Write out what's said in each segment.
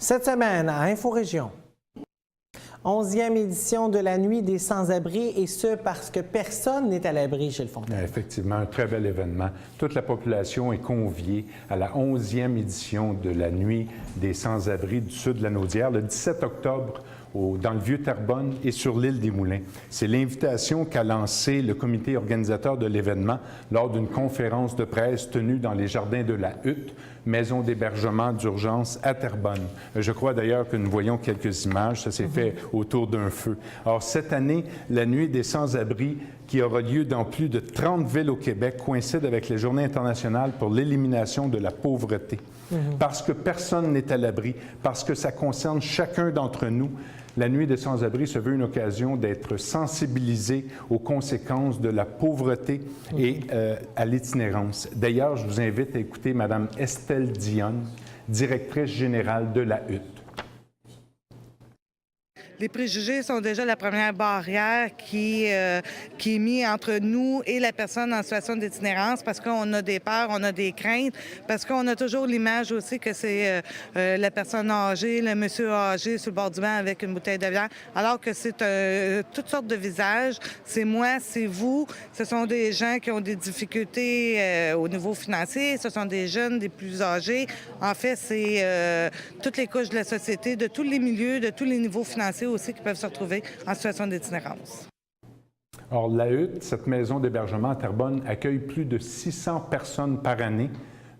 Cette semaine, à Info-Région, 11e édition de la Nuit des sans-abri, et ce parce que personne n'est à l'abri, Gilles Fontaine. Effectivement, un très bel événement. Toute la population est conviée à la 11e édition de la Nuit des sans-abri du sud de la Naudière, le 17 octobre, dans le Vieux-Terrebonne et sur l'île des Moulins. C'est l'invitation qu'a lancée le comité organisateur de l'événement lors d'une conférence de presse tenue dans les jardins de la Hutte, maison d'hébergement d'urgence à Terrebonne. Je crois d'ailleurs que nous voyons quelques images. Ça s'est fait autour d'un feu. Alors, cette année, la Nuit des sans-abri, qui aura lieu dans plus de 30 villes au Québec, coïncide avec les Journées internationales pour l'élimination de la pauvreté. Parce que personne n'est à l'abri, parce que ça concerne chacun d'entre nous, la Nuit des sans-abri se veut une occasion d'être sensibilisé aux conséquences de la pauvreté et à l'itinérance. D'ailleurs, je vous invite à écouter Mme Estelle Dionne, directrice générale de la Hutte. Les préjugés sont déjà la première barrière qui est mise entre nous et la personne en situation d'itinérance, parce qu'on a des peurs, on a des craintes, parce qu'on a toujours l'image aussi que c'est la personne âgée, le monsieur âgé sur le bord du banc avec une bouteille de bière, alors que c'est toutes sortes de visages. C'est moi, c'est vous. Ce sont des gens qui ont des difficultés au niveau financier. Ce sont des jeunes, des plus âgés. En fait, c'est toutes les couches de la société, de tous les milieux, de tous les niveaux financiers aussi qui peuvent se retrouver en situation d'itinérance. Or, la Hutte, cette maison d'hébergement à Terrebonne, accueille plus de 600 personnes par année,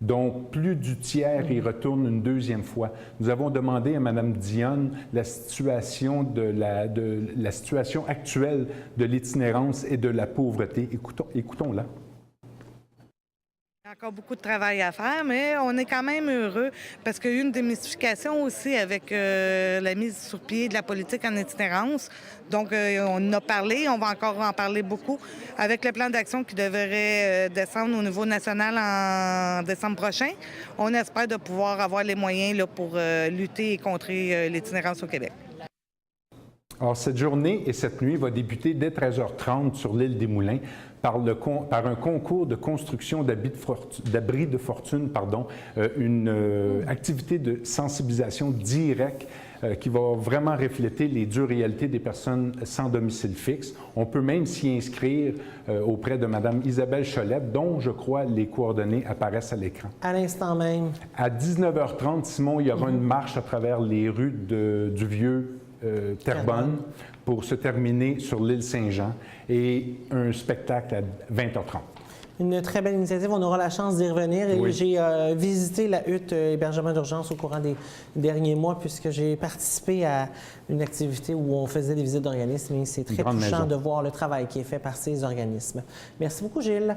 dont plus du tiers y retourne une deuxième fois. Nous avons demandé à Mme Dionne la situation actuelle de l'itinérance et de la pauvreté. Écoutons-la. Il y a encore beaucoup de travail à faire, mais on est quand même heureux parce qu'il y a eu une démystification aussi avec la mise sur pied de la politique en itinérance. Donc, on en a parlé, on va encore en parler beaucoup avec le plan d'action qui devrait descendre au niveau national en décembre prochain. On espère de pouvoir avoir les moyens là, pour lutter et contrer l'itinérance au Québec. Alors, cette journée et cette nuit va débuter dès 13h30 sur l'île des Moulins par un concours de construction d'abris de fortune, une activité de sensibilisation directe qui va vraiment refléter les dures réalités des personnes sans domicile fixe. On peut même s'y inscrire auprès de Mme Isabelle Cholette, dont, je crois, les coordonnées apparaissent à l'écran. À l'instant même. À 19h30, Simon, il y aura une marche à travers les rues du vieux Terrebonne pour se terminer sur l'île Saint-Jean et un spectacle à 20h30. Une très belle initiative. On aura la chance d'y revenir. Oui. J'ai visité la Hutte hébergement d'urgence au courant des derniers mois puisque j'ai participé à une activité où on faisait des visites d'organismes et c'est très touchant de voir le travail qui est fait par ces organismes. Merci beaucoup, Gilles.